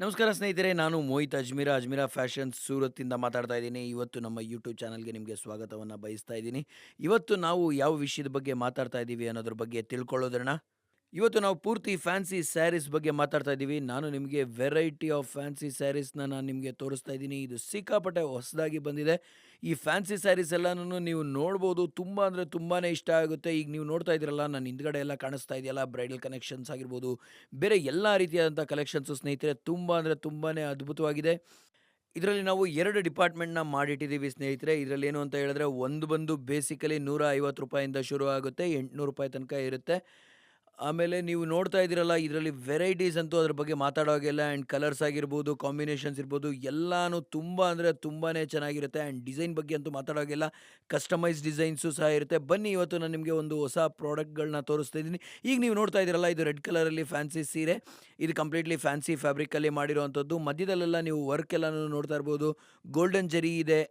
ನಮಸ್ಕಾರ ಸ್ನೇಹಿತರೆ, ನಾನು ಮೋಹಿತ್ ಅಜ್ಮೀರಾ ಫ್ಯಾಷನ್ ಸೂರತ್ತಿಂದ ಮಾತಾಡ್ತಾ ಇದ್ದೀನಿ. ಇವತ್ತು ನಮ್ಮ ಯೂಟ್ಯೂಬ್ ಚಾನಲ್ಗೆ ನಿಮಗೆ ಸ್ವಾಗತವನ್ನು ಬಯಸ್ತಾ ಇದ್ದೀನಿ. ಇವತ್ತು ನಾವು ಯಾವ ವಿಷಯದ ಬಗ್ಗೆ ಮಾತಾಡ್ತಾ ಇದ್ದೀವಿ ಅನ್ನೋದ್ರ ಬಗ್ಗೆ ತಿಳ್ಕೊಳ್ಳೋದಣ್ಣ. ಇವತ್ತು ನಾವು ಪೂರ್ತಿ ಫ್ಯಾನ್ಸಿ ಸ್ಯಾರೀಸ್ ಬಗ್ಗೆ ಮಾತಾಡ್ತಾ ಇದ್ದೀವಿ. ನಾನು ನಿಮಗೆ ವೆರೈಟಿ ಆಫ್ ಫ್ಯಾನ್ಸಿ ಸ್ಯಾರೀಸ್ನ ನಾನು ನಿಮಗೆ ತೋರಿಸ್ತಾ ಇದ್ದೀನಿ. ಇದು ಸಿಕ್ಕಾಪಟ್ಟೆ ಹೊಸದಾಗಿ ಬಂದಿದೆ. ಈ ಫ್ಯಾನ್ಸಿ ಸ್ಯಾರೀಸ್ ಎಲ್ಲನೂ ನೀವು ನೋಡ್ಬೋದು. ತುಂಬ ಅಂದರೆ ತುಂಬಾ ಇಷ್ಟ ಆಗುತ್ತೆ. ಈಗ ನೀವು ನೋಡ್ತಾ ಇದ್ದೀರಲ್ಲ, ನನ್ನ ಹಿಂದ್ಗಡೆ ಎಲ್ಲ ಕಾಣಿಸ್ತಾ ಇದೆಯಲ್ಲ, ಬ್ರೈಡಲ್ ಕಲೆಕ್ಷನ್ಸ್ ಆಗಿರ್ಬೋದು, ಬೇರೆ ಎಲ್ಲ ರೀತಿಯಾದಂಥ ಕಲೆಕ್ಷನ್ಸು ಸ್ನೇಹಿತರೆ ತುಂಬ ಅಂದರೆ ತುಂಬಾ ಅದ್ಭುತವಾಗಿದೆ. ಇದರಲ್ಲಿ ನಾವು 2 ಡಿಪಾರ್ಟ್‌ಮೆಂಟ್‌ನ ಮಾಡಿಟ್ಟಿದ್ದೀವಿ ಸ್ನೇಹಿತರೆ. ಇದರಲ್ಲಿ ಏನು ಅಂತ ಹೇಳಿದ್ರೆ, ಒಂದು ಬಂದು ಬೇಸಿಕಲಿ ₹150 ಶುರು ಆಗುತ್ತೆ, ₹800 ತನಕ ಇರುತ್ತೆ. ಆಮೇಲೆ ನೀವು ನೋಡ್ತಾ ಇದ್ದೀರಲ್ಲ, ಇದರಲ್ಲಿ ವೆರೈಟೀಸ್ ಅಂತೂ ಅದ್ರ ಬಗ್ಗೆ ಮಾತಾಡೋ ಹಾಗಿಲ್ಲ. ಆ್ಯಂಡ್ ಕಲರ್ಸ್ ಆಗಿರ್ಬೋದು, ಕಾಂಬಿನೇಷನ್ಸ್ ಇರ್ಬೋದು, ಎಲ್ಲಾನು ತುಂಬ ಅಂದರೆ ತುಂಬಾನೇ ಚೆನ್ನಾಗಿರುತ್ತೆ. ಆ್ಯಂಡ್ ಡಿಸೈನ್ ಬಗ್ಗೆ ಅಂತೂ ಮಾತಾಡೋ ಹಾಗಿಲ್ಲ. ಕಸ್ಟಮೈಸ್ ಡಿಸೈನ್ಸು ಸಹ ಇರುತ್ತೆ. ಬನ್ನಿ, ಇವತ್ತು ನಾನು ನಿಮಗೆ ಒಂದು ಹೊಸ ಪ್ರಾಡಕ್ಟ್‌ಗಳನ್ನ ತೋರಿಸ್ತಾ ಇದ್ದೀನಿ. ಈಗ ನೀವು ನೋಡ್ತಾ ಇದ್ದೀರಲ್ಲ, ಇದು ರೆಡ್ ಕಲರಲ್ಲಿ ಫ್ಯಾನ್ಸಿ ಸೀರೆ. ಇದು ಕಂಪ್ಲೀಟ್ಲಿ ಫ್ಯಾನ್ಸಿ ಫ್ಯಾಬ್ರಿಕಲ್ಲಿ ಮಾಡಿರುವಂಥದ್ದು. ಮಧ್ಯದಲ್ಲೆಲ್ಲ ನೀವು ವರ್ಕ್ ಎಲ್ಲಾನು ನೋಡ್ತಾ ಇರ್ಬೋದು. ಗೋಲ್ಡನ್ ಜರಿ ಇದೆ.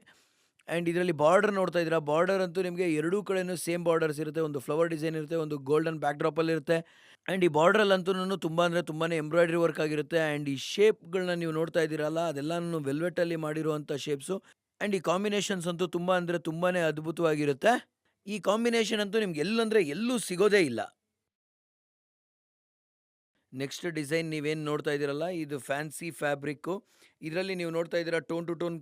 ಆ್ಯಂಡ್ ಇದರಲ್ಲಿ ಬಾರ್ಡರ್ ನೋಡ್ತಾ ಇದ್ದೀರಾ, ಬಾರ್ಡರ್ ಅಂತೂ ನಿಮಗೆ ಎರಡೂ ಕಡೆನೂ ಸೇಮ್ ಬಾರ್ಡರ್ಸ್ ಇರುತ್ತೆ. ಒಂದು ಫ್ಲವರ್ ಡಿಸೈನ್ ಇರುತ್ತೆ, ಒಂದು ಗೋಲ್ಡನ್ ಬ್ಯಾಕ್ ಡ್ರಾಪಲ್ಲಿ ಇರುತ್ತೆ. ಆ್ಯಂಡ್ ಈ ಬಾರ್ಡ್ರಲ್ಲಂತೂನು ತುಂಬ ಅಂದರೆ ತುಂಬಾ ಎಂಬ್ರಾಯ್ಡ್ರಿ ವರ್ಕ್ ಆಗಿರುತ್ತೆ. ಆ್ಯಂಡ್ ಈ ಶೇಪ್‌ಗಳನ್ನ ನೀವು ನೋಡ್ತಾ ಇದ್ದೀರಲ್ಲ, ಅದೆಲ್ಲಾನು ವೆಲ್ವೆಟಲ್ಲಿ ಮಾಡಿರುವಂಥ ಶೇಪ್ಸು. ಆ್ಯಂಡ್ ಈ ಕಾಂಬಿನೇಷನ್ಸ್ ಅಂತೂ ತುಂಬ ಅಂದರೆ ತುಂಬಾ ಅದ್ಭುತವಾಗಿರುತ್ತೆ. ಈ ಕಾಂಬಿನೇಷನ್ ಅಂತೂ ನಿಮ್ಗೆ ಎಲ್ಲಂದ್ರೆ ಎಲ್ಲೂ ಸಿಗೋದೇ ಇಲ್ಲ. ನೆಕ್ಸ್ಟ್ ಡಿಸೈನ್ ನೀವೇನು ನೋಡ್ತಾ ಇದ್ದೀರಲ್ಲ, ಇದು ಫ್ಯಾನ್ಸಿ ಫ್ಯಾಬ್ರಿಕ್ಕು. ಇದರಲ್ಲಿ ನೀವು ನೋಡ್ತಾ ಇದ್ದೀರಾ, ಟೋನ್ ಟು ಟೋನ್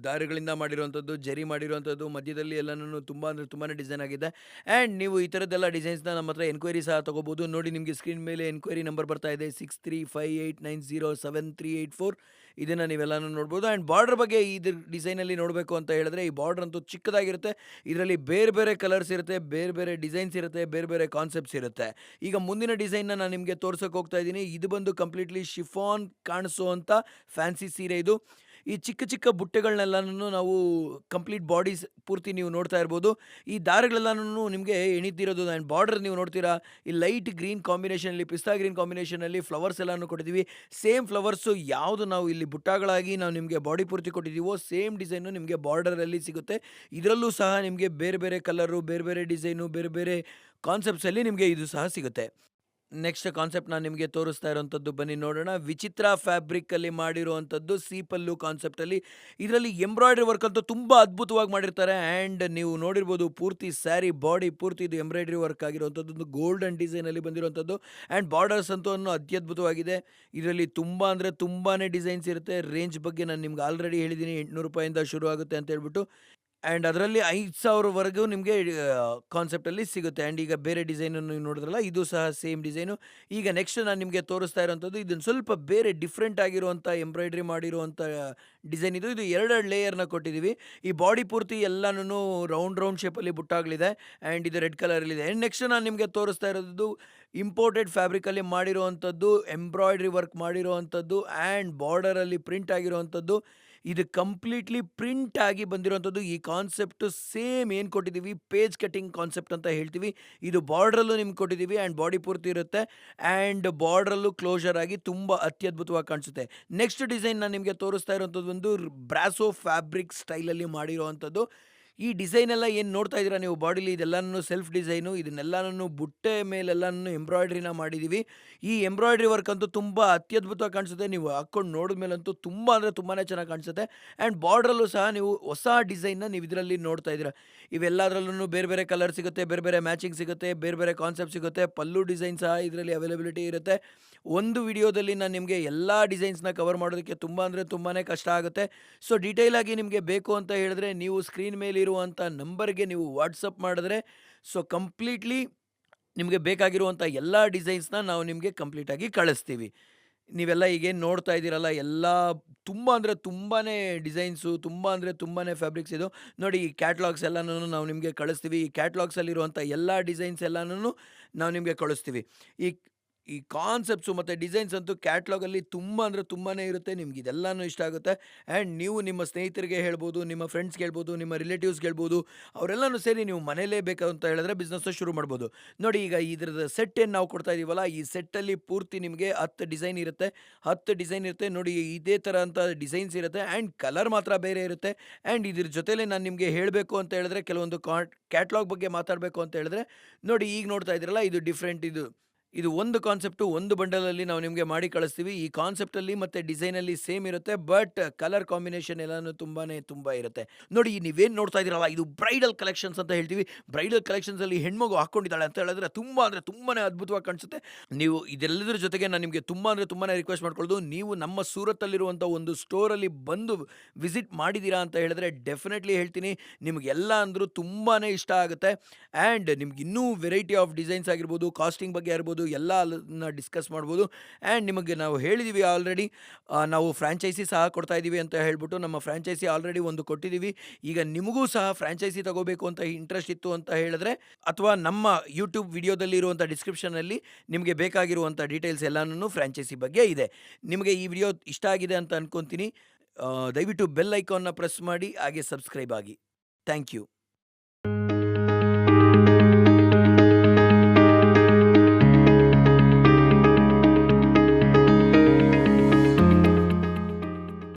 ದಾರಗಳಿಂದ ಮಾಡಿರುವಂಥದ್ದು, ಜರಿ ಮಾಡಿರುವಂಥದ್ದು, ಮಧ್ಯದಲ್ಲಿ ಎಲ್ಲನೂ ತುಂಬ ಅಂದರೆ ತುಂಬಾನೇ ಡಿಸೈನ್ ಆಗಿದೆ. ಆ್ಯಂಡ್ ನೀವು ಈ ಥರದ್ದೆಲ್ಲ ಡಿಸೈನ್ಸ್‌ನ ನಮ್ಮ ಹತ್ರ ಎನ್ಕ್ವೈರಿ ಸಹ ತಗೋಬೋದು. ನೋಡಿ, ನಿಮಗೆ ಸ್ಕ್ರೀನ್ ಮೇಲೆ ಎನ್ಕ್ವೈರಿ ನಂಬರ್ ಬರ್ತಾ ಇದೆ, 6358907384. ಇದನ್ನು ನೀವೆಲ್ಲನೂ ನೋಡ್ಬೋದು. ಆ್ಯಂಡ್ ಬಾರ್ಡರ್ ಬಗ್ಗೆ ಇದ್ರ ಡಿಸೈನಲ್ಲಿ ನೋಡಬೇಕು ಅಂತ ಹೇಳಿದ್ರೆ, ಈ ಬಾರ್ಡರ್ ಅಂತೂ ಚಿಕ್ಕದಾಗಿರುತ್ತೆ. ಇದರಲ್ಲಿ ಬೇರೆ ಬೇರೆ ಕಲರ್ಸ್ ಇರುತ್ತೆ, ಬೇರೆ ಬೇರೆ ಡಿಸೈನ್ಸ್ ಇರುತ್ತೆ, ಬೇರೆ ಬೇರೆ ಕಾನ್ಸೆಪ್ಟ್ಸ್ ಇರುತ್ತೆ. ಈಗ ಮುಂದಿನ ಡಿಸೈನ್‌ನ ನಾನು ನಿಮಗೆ ತೋರ್ಸೋಕೆ ಹೋಗ್ತಾ ಇದ್ದೀನಿ. ಇದು ಬಂದು ಕಂಪ್ಲೀಟ್ಲಿ ಶಿಫಾನ್ ಕಾಣಿಸುವಂಥ ಫ್ಯಾನ್ಸಿ ಸೀರೆ ಇದು. ಈ ಚಿಕ್ಕ ಚಿಕ್ಕ ಬುಟ್ಟೆಗಳನ್ನೆಲ್ಲನೂ ನಾವು ಕಂಪ್ಲೀಟ್ ಬಾಡೀಸ್ ಪೂರ್ತಿ ನೀವು ನೋಡ್ತಾ ಇರ್ಬೋದು. ಈ ದಾರಗಳೆಲ್ಲನೂ ನಿಮಗೆ ಎಣಿತಿರೋದು. ಆ್ಯಂಡ್ ಬಾರ್ಡರ್ ನೀವು ನೋಡ್ತೀರಾ, ಈ ಲೈಟ್ ಗ್ರೀನ್ ಕಾಂಬಿನೇಷನಲ್ಲಿ, ಪಿಸ್ತಾ ಗ್ರೀನ್ ಕಾಂಬಿನೇಷನಲ್ಲಿ ಫ್ಲವರ್ಸ್ ಎಲ್ಲಾನು ಕೊಟ್ಟಿದ್ದೀವಿ. ಸೇಮ್ ಫ್ಲವರ್ಸು ಯಾವುದು ನಾವು ಇಲ್ಲಿ ಬುಟ್ಟಗಳಾಗಿ ನಾವು ನಿಮಗೆ ಬಾಡಿ ಪೂರ್ತಿ ಕೊಟ್ಟಿದ್ದೀವೋ, ಸೇಮ್ ಡಿಸೈನು ನಿಮಗೆ ಬಾರ್ಡರಲ್ಲಿ ಸಿಗುತ್ತೆ. ಇದರಲ್ಲೂ ಸಹ ನಿಮಗೆ ಬೇರೆ ಬೇರೆ ಕಲರು, ಬೇರೆ ಬೇರೆ ಡಿಸೈನು, ಬೇರೆ ಬೇರೆ ಕಾನ್ಸೆಪ್ಟ್ಸಲ್ಲಿ ನಿಮಗೆ ಇದು ಸಹ ಸಿಗುತ್ತೆ. ನೆಕ್ಸ್ಟ್ ಕಾನ್ಸೆಪ್ಟ್ ನಾನು ನಿಮಗೆ ತೋರಿಸ್ತಾ ಇರೋಂಥದ್ದು, ಬನ್ನಿ ನೋಡೋಣ. ವಿಚಿತ್ರ ಫ್ಯಾಬ್ರಿಕಲ್ಲಿ ಮಾಡಿರುವಂಥದ್ದು, ಸೀಪಲ್ಲು ಕಾನ್ಸೆಪ್ಟಲ್ಲಿ. ಇದರಲ್ಲಿ ಎಂಬ್ರಾಯ್ಡ್ರಿ ವರ್ಕ್ ಅಂತೂ ತುಂಬ ಅದ್ಭುತವಾಗಿ ಮಾಡಿರ್ತಾರೆ. ಆ್ಯಂಡ್ ನೀವು ನೋಡಿರ್ಬೋದು, ಪೂರ್ತಿ ಸ್ಯಾರಿ ಬಾಡಿ ಪೂರ್ತಿ ಇದು ಎಂಬ್ರಾಯ್ಡ್ರಿ ವರ್ಕ್ ಆಗಿರುವಂಥದ್ದು, ಒಂದು ಗೋಲ್ಡನ್ ಡಿಸೈನಲ್ಲಿ ಬಂದಿರುವಂಥದ್ದು. ಆ್ಯಂಡ್ ಬಾರ್ಡರ್ಸ್ ಅಂತೂ ಅತ್ಯದ್ಭುತವಾಗಿದೆ. ಇದರಲ್ಲಿ ತುಂಬ ಅಂದರೆ ತುಂಬಾ ಡಿಸೈನ್ಸ್ ಇರುತ್ತೆ. ರೇಂಜ್ ಬಗ್ಗೆ ನಾನು ನಿಮ್ಗೆ ಆಲ್ರೆಡಿ ಹೇಳಿದ್ದೀನಿ, ₹800 ಶುರು ಆಗುತ್ತೆ ಅಂತ ಹೇಳ್ಬಿಟ್ಟು. ಆ್ಯಂಡ್ ಅದರಲ್ಲಿ 5,000ವರೆಗೂ ನಿಮಗೆ ಕಾನ್ಸೆಪ್ಟಲ್ಲಿ ಸಿಗುತ್ತೆ. ಆ್ಯಂಡ್ ಈಗ ಬೇರೆ ಡಿಸೈನನ್ನು ನೀವು ನೋಡಿದ್ರಲ್ಲ, ಇದು ಸಹ ಸೇಮ್ ಡಿಸೈನು. ಈಗ ನೆಕ್ಸ್ಟ್ ನಾನು ನಿಮಗೆ ತೋರಿಸ್ತಾ ಇರೋಂಥದ್ದು, ಇದನ್ನು ಸ್ವಲ್ಪ ಬೇರೆ ಡಿಫ್ರೆಂಟ್ ಆಗಿರುವಂಥ ಎಂಬ್ರಾಯ್ಡ್ರಿ ಮಾಡಿರುವಂಥ ಡಿಸೈನ್ ಇದು. ಇದು 2 ಲೇಯರ್‌ನ ಕೊಟ್ಟಿದ್ದೀವಿ. ಈ ಬಾಡಿ ಪೂರ್ತಿ ಎಲ್ಲಾನು ರೌಂಡ್ ರೌಂಡ್ ಶೇಪಲ್ಲಿ ಬುಟ್ಟಾಗಲಿದೆ. ಆ್ಯಂಡ್ ಇದು ರೆಡ್ ಕಲರಲ್ಲಿದೆ. ಆ್ಯಂಡ್ ನೆಕ್ಸ್ಟ್ ನಾನು ನಿಮಗೆ ತೋರಿಸ್ತಾ ಇರೋದು ಇಂಪೋರ್ಟೆಡ್ ಫ್ಯಾಬ್ರಿಕಲ್ಲಿ ಮಾಡಿರುವಂಥದ್ದು, ಎಂಬ್ರಾಯ್ಡ್ರಿ ವರ್ಕ್ ಮಾಡಿರುವಂಥದ್ದು, ಆ್ಯಂಡ್ ಬಾರ್ಡರಲ್ಲಿ ಪ್ರಿಂಟ್ ಆಗಿರುವಂಥದ್ದು. ಇದು ಕಂಪ್ಲೀಟ್ಲಿ ಪ್ರಿಂಟ್ ಆಗಿ ಬಂದಿರುವಂಥದ್ದು. ಈ ಕಾನ್ಸೆಪ್ಟು ಸೇಮ್ ಏನು ಕೊಟ್ಟಿದ್ದೀವಿ, ಪೇಜ್ ಕಟಿಂಗ್ ಕಾನ್ಸೆಪ್ಟ್ ಅಂತ ಹೇಳ್ತೀವಿ. ಇದು ಬಾರ್ಡ್ರಲ್ಲೂ ನಿಮ್ಗೆ ಕೊಟ್ಟಿದ್ದೀವಿ. ಆ್ಯಂಡ್ ಬಾಡಿ ಪೂರ್ತಿ ಇರುತ್ತೆ. ಆ್ಯಂಡ್ ಬಾರ್ಡ್ರಲ್ಲೂ ಕ್ಲೋಷರ್ ಆಗಿ ತುಂಬ ಅತ್ಯದ್ಭುತವಾಗಿ ಕಾಣಿಸುತ್ತೆ. ನೆಕ್ಸ್ಟ್ ಡಿಸೈನ್ ನಾನು ನಿಮಗೆ ತೋರಿಸ್ತಾ ಇರೋಂಥದ್ದು ಒಂದು ಬ್ರಾಸೋ ಫ್ಯಾಬ್ರಿಕ್ ಸ್ಟೈಲಲ್ಲಿ ಮಾಡಿರುವಂಥದ್ದು. ಈ ಡಿಸೈನ್ ಎಲ್ಲ ಏನು ನೋಡ್ತಾ ಇದ್ದೀರಾ ನೀವು ಬಾಡಿಲಿ, ಇದೆಲ್ಲನೂ ಸೆಲ್ಫ್ ಡಿಸೈನು. ಇದನ್ನೆಲ್ಲನೂ ಬುಟ್ಟೆ ಮೇಲೆಲ್ಲನೂ ಎಂಬ್ರಾಯ್ಡ್ರಿನ ಮಾಡಿದ್ದೀವಿ. ಈ ಎಂಬ್ರಾಯ್ಡ್ರಿ ವರ್ಕ್ ಅಂತೂ ತುಂಬ ಅತ್ಯದ್ಭುತವಾಗಿ ಕಾಣಿಸುತ್ತೆ. ನೀವು ಹಾಕ್ಕೊಂಡು ನೋಡಿದ್ಮೇಲಂತೂ ತುಂಬ ಅಂದರೆ ತುಂಬಾ ಚೆನ್ನಾಗಿ ಕಾಣಿಸುತ್ತೆ. ಆ್ಯಂಡ್ ಬಾರ್ಡ್ರಲ್ಲೂ ಸಹ ನೀವು ಹೊಸ ಡಿಸೈನ್ನ ನೀವು ಇದರಲ್ಲಿ ನೋಡ್ತಾ ಇದ್ದೀರಾ. ಇವೆಲ್ಲದರಲ್ಲೂ ಬೇರೆ ಬೇರೆ ಕಲರ್ ಸಿಗುತ್ತೆ, ಬೇರೆ ಬೇರೆ ಮ್ಯಾಚಿಂಗ್ ಸಿಗುತ್ತೆ, ಬೇರೆ ಬೇರೆ ಕಾನ್ಸೆಪ್ಟ್ ಸಿಗುತ್ತೆ. ಪಲ್ಲು ಡಿಸೈನ್ ಸಹ ಇದರಲ್ಲಿ ಅವೈಲಬಿಲಿಟಿ ಇರುತ್ತೆ. ಒಂದು ವಿಡಿಯೋದಲ್ಲಿ ನಾನು ನಿಮಗೆ ಎಲ್ಲ ಡಿಸೈನ್ಸ್‌ನ ಕವರ್ ಮಾಡೋದಕ್ಕೆ ತುಂಬ ಅಂದರೆ ತುಂಬಾ ಕಷ್ಟ ಆಗುತ್ತೆ. ಸೊ ಡೀಟೇಲಾಗಿ ನಿಮಗೆ ಬೇಕು ಅಂತ ಹೇಳಿದ್ರೆ, ನೀವು ಸ್ಕ್ರೀನ್ ಮೇಲಿರುವಂಥ ನಂಬರ್‌ಗೆ ನೀವು ವಾಟ್ಸಪ್ ಮಾಡಿದ್ರೆ, ಸೊ ಕಂಪ್ಲೀಟ್ಲಿ ನಿಮಗೆ ಬೇಕಾಗಿರುವಂಥ ಎಲ್ಲ ಡಿಸೈನ್ಸ್‌ನ ನಾವು ನಿಮಗೆ ಕಂಪ್ಲೀಟಾಗಿ ಕಳಿಸ್ತೀವಿ. ನೀವೆಲ್ಲ ಈಗೇನು ನೋಡ್ತಾ ಇದ್ದೀರಲ್ಲ, ಎಲ್ಲ ತುಂಬ ಅಂದರೆ ತುಂಬಾನೇ ಡಿಸೈನ್ಸು, ತುಂಬ ಅಂದರೆ ತುಂಬಾನೇ ಫ್ಯಾಬ್ರಿಕ್ಸ್ ಇದು. ನೋಡಿ, ಈ ಕ್ಯಾಟಲಾಗ್ಸ್ ಎಲ್ಲಾನು ನಾವು ನಿಮಗೆ ಕಳಿಸ್ತೀವಿ. ಈ ಕ್ಯಾಟಲಾಗ್ಸಲ್ಲಿರುವಂಥ ಎಲ್ಲ ಡಿಸೈನ್ಸ್ ಎಲ್ಲಾನು ನಾವು ನಿಮಗೆ ಕಳಿಸ್ತೀವಿ. ಈ ಈ ಕಾನ್ಸೆಪ್ಟ್ಸು ಮತ್ತು ಡಿಸೈನ್ಸ್ ಅಂತೂ ಕ್ಯಾಟ್ಲಾಗಲ್ಲಿ ತುಂಬ ಅಂದರೆ ತುಂಬಾನೇ ಇರುತ್ತೆ. ನಿಮ್ಗೆ ಇದೆಲ್ಲನೂ ಇಷ್ಟ ಆಗುತ್ತೆ. ಆ್ಯಂಡ್ ನೀವು ನಿಮ್ಮ ಸ್ನೇಹಿತರಿಗೆ ಹೇಳ್ಬೋದು, ನಿಮ್ಮ ಫ್ರೆಂಡ್ಸ್‌ಗೆ ಹೇಳ್ಬೋದು, ನಿಮ್ಮ ರಿಲೇಟಿವ್ಸ್‌ಗೆ ಹೇಳ್ಬೋದು. ಅವರೆಲ್ಲನೂ ಸೇರಿ ನೀವು ಮನೇಲೇ ಬೇಕು ಅಂತ ಹೇಳಿದ್ರೆ ಬಿಸ್ನೆಸ್ಸು ಶುರು ಮಾಡ್ಬೋದು. ನೋಡಿ, ಈಗ ಇದ್ರದ್ದು ಸೆಟ್ ಏನು ನಾವು ಕೊಡ್ತಾ ಇದೀವಲ್ಲ, ಈ ಸೆಟ್ಟಲ್ಲಿ ಪೂರ್ತಿ ನಿಮಗೆ 10 ಡಿಸೈನ್ ಇರುತ್ತೆ. 10 ಡಿಸೈನ್ ಇರುತ್ತೆ. ನೋಡಿ, ಇದೇ ಥರ ಅಂತ ಡಿಸೈನ್ಸ್ ಇರುತ್ತೆ. ಆ್ಯಂಡ್ ಕಲರ್ ಮಾತ್ರ ಬೇರೆ ಇರುತ್ತೆ. ಆ್ಯಂಡ್ ಇದ್ರ ಜೊತೆಲೇ ನಾನು ನಿಮಗೆ ಹೇಳಬೇಕು ಅಂತ ಹೇಳಿದ್ರೆ, ಕೆಲವೊಂದು ಕ್ಯಾಟ್ಲಾಗ್ ಬಗ್ಗೆ ಮಾತಾಡಬೇಕು ಅಂತ ಹೇಳಿದ್ರೆ, ನೋಡಿ, ಈಗ ನೋಡ್ತಾ ಇದ್ದೀರಲ್ಲ, ಇದು ಡಿಫ್ರೆಂಟ್ ಇದು. ಇದು ಒಂದು ಕಾನ್ಸೆಪ್ಟು, ಒಂದು ಬಂಡಲಲ್ಲಿ ನಾವು ನಿಮಗೆ ಮಾಡಿ ಕಳಿಸ್ತೀವಿ. ಈ ಕಾನ್ಸೆಪ್ಟಲ್ಲಿ ಮತ್ತೆ ಡಿಸೈನಲ್ಲಿ ಸೇಮ್ ಇರುತ್ತೆ. ಬಟ್ ಕಲರ್ ಕಾಂಬಿನೇಷನ್ ಎಲ್ಲಾನು ತುಂಬಾ ಇರುತ್ತೆ. ನೋಡಿ ನೀವೇನು ನೋಡ್ತಾ ಇದ್ದೀರಲ್ಲ, ಇದು ಬ್ರೈಡಲ್ ಕಲೆಕ್ಷನ್ಸ್ ಅಂತ ಹೇಳ್ತೀವಿ. ಬ್ರೈಡಲ್ ಕಲೆಕ್ಷನ್ಸಲ್ಲಿ ಹೆಣ್ಮಗು ಹಾಕ್ಕೊಂಡಿದ್ದಾಳೆ ಅಂತ ಹೇಳಿದ್ರೆ ತುಂಬಾ ಅಂದರೆ ತುಂಬಾನೇ ಅದ್ಭುತವಾಗಿ ಕಾಣಿಸುತ್ತೆ. ನೀವು ಇದೆಲ್ಲದರ ಜೊತೆಗೆ ನಾನು ನಿಮಗೆ ತುಂಬಾ ಅಂದರೆ ತುಂಬಾನೇ ರಿಕ್ವೆಸ್ಟ್ ಮಾಡ್ಕೊಳ್ಳೋದು, ನೀವು ನಮ್ಮ ಸೂರತ್ತಲ್ಲಿರುವಂಥ ಒಂದು ಸ್ಟೋರಲ್ಲಿ ಬಂದು ವಿಸಿಟ್ ಮಾಡಿದ್ದೀರಾ ಅಂತ ಹೇಳಿದ್ರೆ ಡೆಫಿನೆಟ್ಲಿ ಹೇಳ್ತೀನಿ, ನಿಮಗೆಲ್ಲ ಅಂದರೂ ತುಂಬಾನೇ ಇಷ್ಟ ಆಗುತ್ತೆ. ಆ್ಯಂಡ್ ನಿಮ್ಗೆ ಇನ್ನೂ ವೆರೈಟಿ ಆಫ್ ಡಿಸೈನ್ಸ್ ಆಗಿರ್ಬೋದು, ಕಾಸ್ಟಿಂಗ್ ಬಗ್ಗೆ ಇರ್ಬೋದು, ಎಲ್ಲ ಅಲ್ಲನ್ನ ಡಿಸ್ಕಸ್ ಮಾಡ್ಬೋದು. ಆ್ಯಂಡ್ ನಿಮಗೆ ನಾವು ಹೇಳಿದ್ದೀವಿ ಆಲ್ರೆಡಿ, ನಾವು ಫ್ರಾಂಚೈಸಿ ಸಹ ಕೊಡ್ತಾ ಇದ್ದೀವಿ ಅಂತ ಹೇಳ್ಬಿಟ್ಟು. ನಮ್ಮ ಫ್ರಾಂಚೈಸಿ ಆಲ್ರೆಡಿ ಒಂದು ಕೊಟ್ಟಿದ್ದೀವಿ. ಈಗ ನಿಮಗೂ ಸಹ ಫ್ರಾಂಚೈಸಿ ತಗೋಬೇಕು ಅಂತ ಇಂಟ್ರೆಸ್ಟ್ ಇತ್ತು ಅಂತ ಹೇಳಿದ್ರೆ, ಅಥವಾ ನಮ್ಮ ಯೂಟ್ಯೂಬ್ ವಿಡಿಯೋದಲ್ಲಿ ಇರುವಂಥ ಡಿಸ್ಕ್ರಿಪ್ಷನಲ್ಲಿ ನಿಮಗೆ ಬೇಕಾಗಿರುವಂಥ ಡೀಟೇಲ್ಸ್ ಎಲ್ಲಾನು ಫ್ರಾಂಚೈಸಿ ಬಗ್ಗೆ ಇದೆ. ನಿಮಗೆ ಈ ವಿಡಿಯೋ ಇಷ್ಟ ಆಗಿದೆ ಅಂತ ಅನ್ಕೊತೀನಿ. ದಯವಿಟ್ಟು ಬೆಲ್ ಐಕಾನ್ನ ಪ್ರೆಸ್ ಮಾಡಿ, ಹಾಗೆ ಸಬ್ಸ್ಕ್ರೈಬ್ ಆಗಿ. Thank you.